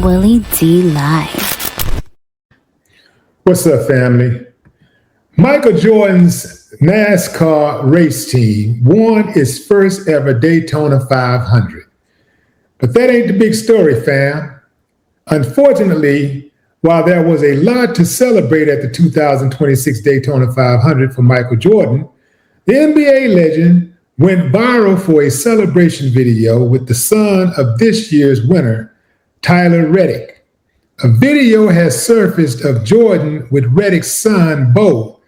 Willie D Live. What's up, family? Michael Jordan's NASCAR race team won its first ever Daytona 500. But that ain't the big story, fam. Unfortunately, while there was a lot to celebrate at the 2026 Daytona 500 for Michael Jordan, the NBA legend went viral for a celebration video with the son of this year's winner, Tyler Reddick. A video has surfaced of Jordan with Reddick's son, Beau,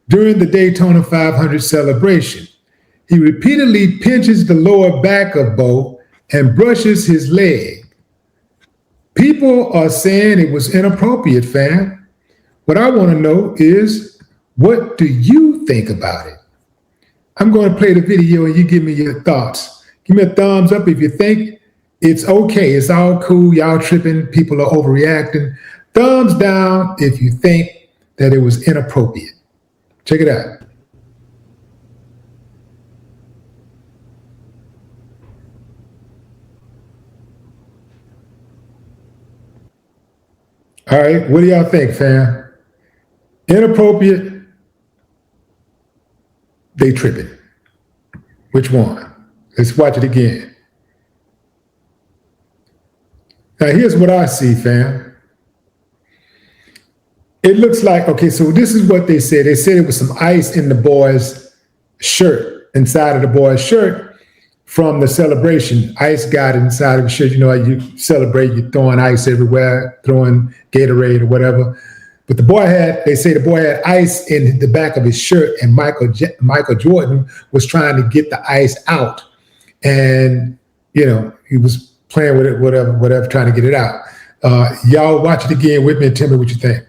during the Daytona 500 celebration. He repeatedly pinches the lower back of Beau and brushes his leg. People are saying it was inappropriate, fam. What I want to know is, what do you think about it? I'm going to play the video and you give me your thoughts. Give me a thumbs up if you think it's okay. It's all cool. Y'all tripping. People are overreacting. Thumbs down if you think that it was inappropriate. Check it out. All right, what do y'all think, fam? Inappropriate? They tripping. Which one? Let's watch it again. Now, here's what I see, fam. It looks like, okay, so this is what they said. They said it was some ice in the boy's shirt, inside of the boy's shirt from the celebration. Ice got inside of the shirt. You know, you celebrate, you're throwing ice everywhere, throwing Gatorade or whatever. But they say the boy had ice in the back of his shirt, and Michael Jordan was trying to get the ice out. And, you know, he was playing with it, whatever, trying to get it out. Y'all watch it again with me and tell me what you think.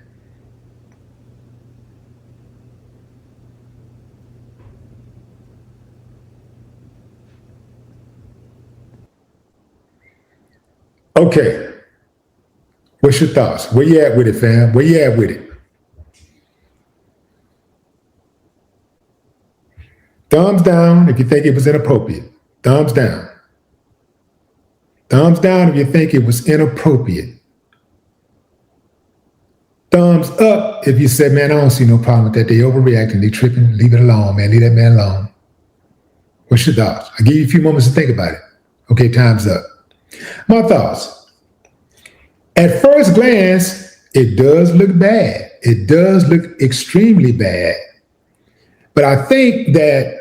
Okay. What's your thoughts? Where you at with it, fam? Where you at with it? Thumbs down if you think it was inappropriate. Thumbs down. Thumbs down if you think it was inappropriate. Thumbs up if you said, man, I don't see no problem with that. They overreacting, they tripping. Leave it alone, man. Leave that man alone. What's your thoughts? I'll give you a few moments to think about it. Okay, time's up. My thoughts. At first glance, it does look bad. It does look extremely bad. But I think that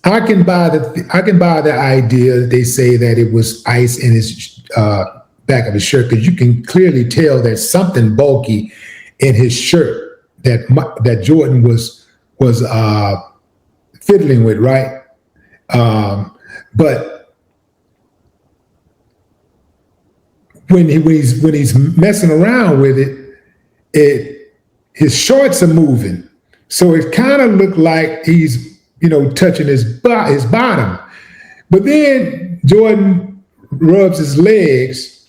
I can buy the idea that they say that it was ice in his back of his shirt, because you can clearly tell there's something bulky in his shirt that Jordan was fiddling with, right? But when he's messing around with it, his shorts are moving, so it kind of looked like he's, you know, touching his bottom. But then Jordan rubs his legs,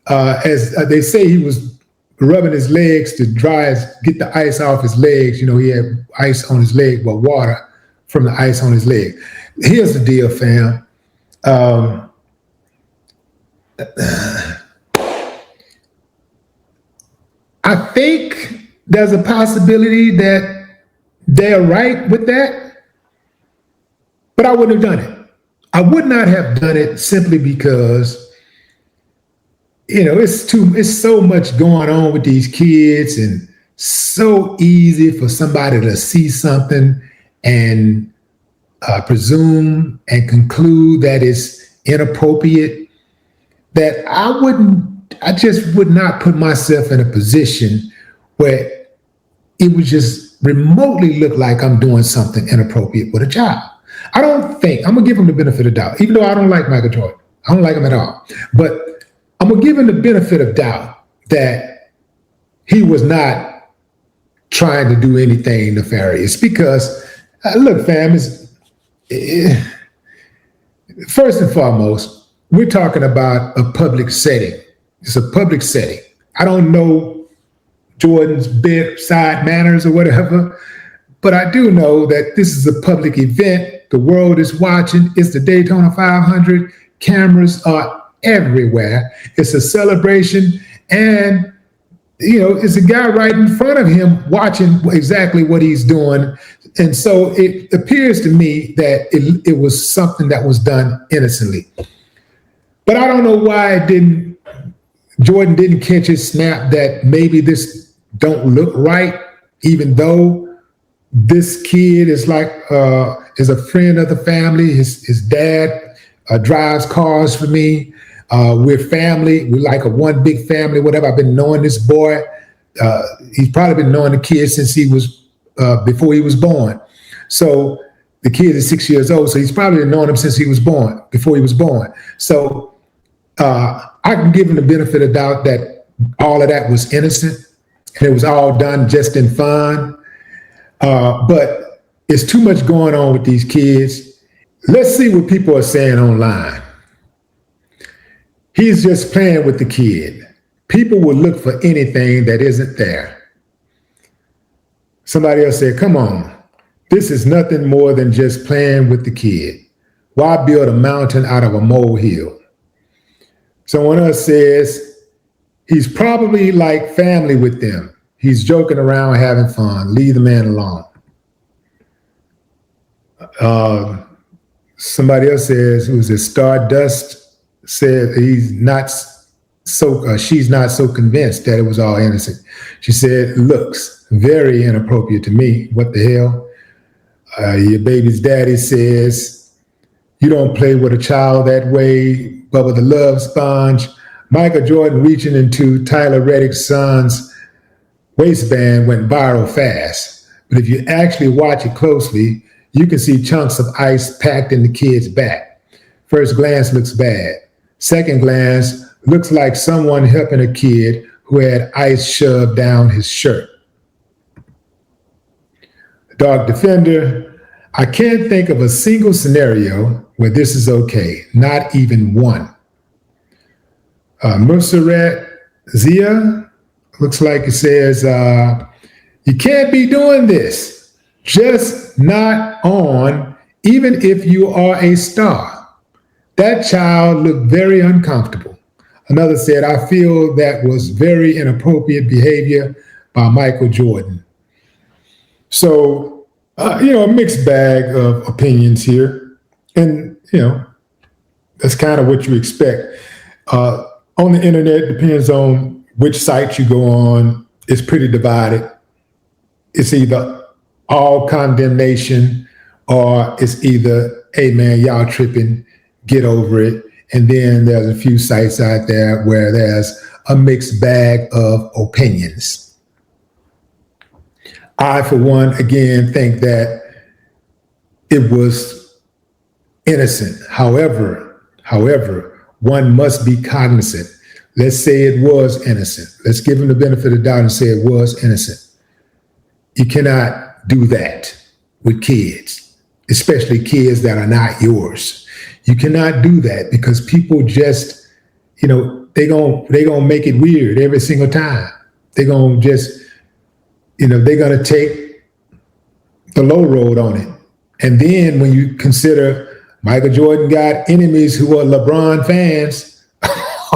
as they say he was rubbing his legs to get the ice off his legs. You know, he had ice on his leg, but water from the ice on his leg. Here's the deal, fam. I think there's a possibility that they're right with that, but I wouldn't have done it. I would not have done it simply because, you know, it's so much going on with these kids, and so easy for somebody to see something and presume and conclude that it's inappropriate, that I just would not put myself in a position where it would just remotely look like I'm doing something inappropriate with a child. I'm gonna give him the benefit of doubt, even though I don't like Michael Jordan. I don't like him at all. But I'm gonna give him the benefit of doubt that he was not trying to do anything nefarious, because look, fam, first and foremost, we're talking about a public setting. It's a public setting. I don't know Jordan's bedside manners or whatever, but I do know that this is a public event. The world is watching. It's the Daytona 500. Cameras are everywhere. It's a celebration, and it's a guy right in front of him watching exactly what he's doing. And so it appears to me that it was something that was done innocently. But I don't know why Jordan didn't catch his snap that maybe this don't look right, even though this kid is is a friend of the family. His dad drives cars for me. We're family. We're like a one big family, whatever. I've been knowing this boy. He's probably been knowing the kid since he was, before he was born. So the kid is 6 years old. So he's probably been knowing him since he was born, before he was born. So I can give him the benefit of doubt that all of that was innocent and it was all done just in fun. But it's too much going on with these kids. Let's see what people are saying online. He's just playing with the kid. People will look for anything that isn't there. Somebody else said, come on, this is nothing more than just playing with the kid. Why build a mountain out of a molehill? Someone else says, he's probably like family with them. He's joking around, having fun. Leave the man alone. Somebody else says, who's it, Stardust, said she's not so convinced that it was all innocent. She said, looks very inappropriate to me. What the hell? Your baby's daddy says, you don't play with a child that way. Bubba the Love Sponge. Michael Jordan reaching into Tyler Reddick's son's waistband went viral fast. But if you actually watch it closely, you can see chunks of ice packed in the kid's back. First glance looks bad. Second glance looks like someone helping a kid who had ice shoved down his shirt. Dark Defender, I can't think of a single scenario where this is okay, not even one. Museret Zia, looks like it says, you can't be doing this, just not on, even if you are a star. That child looked very uncomfortable. Another said, I feel that was very inappropriate behavior by Michael Jordan. So, a mixed bag of opinions here. And, that's kind of what you expect. On the internet, it depends on which site you go on. It's pretty divided. It's either all condemnation or it's either, hey man, y'all tripping, get over it. And then there's a few sites out there where there's a mixed bag of opinions. I, for one, again, think that it was innocent. However, one must be cognizant. Let's say it was innocent. Let's give him the benefit of the doubt and say it was innocent. You cannot do that with kids, especially kids that are not yours. You cannot do that because people just, they gonna make it weird every single time. They're gonna just, they're gonna take the low road on it. And then when you consider Michael Jordan got enemies who are LeBron fans,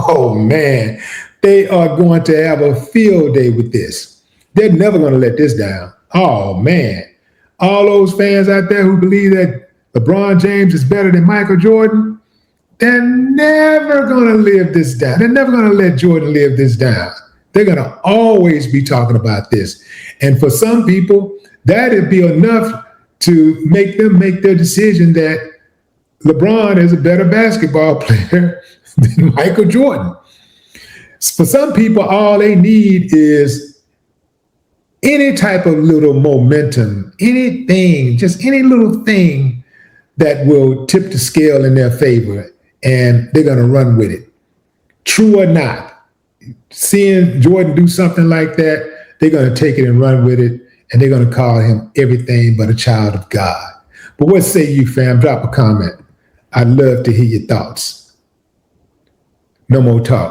oh man, they are going to have a field day with this. They're never going to let this down. Oh man, all those fans out there who believe that LeBron James is better than Michael Jordan, they're never going to live this down. They're never going to let Jordan live this down. They're going to always be talking about this. And for some people, that'd be enough to make them make their decision that LeBron is a better basketball player than Michael Jordan. For some people, all they need is any type of little momentum, anything, just any little thing that will tip the scale in their favor, and they're going to run with it. True or not, seeing Jordan do something like that, they're going to take it and run with it, and they're going to call him everything but a child of God. But what say you, fam? Drop a comment. I'd love to hear your thoughts. No more talk.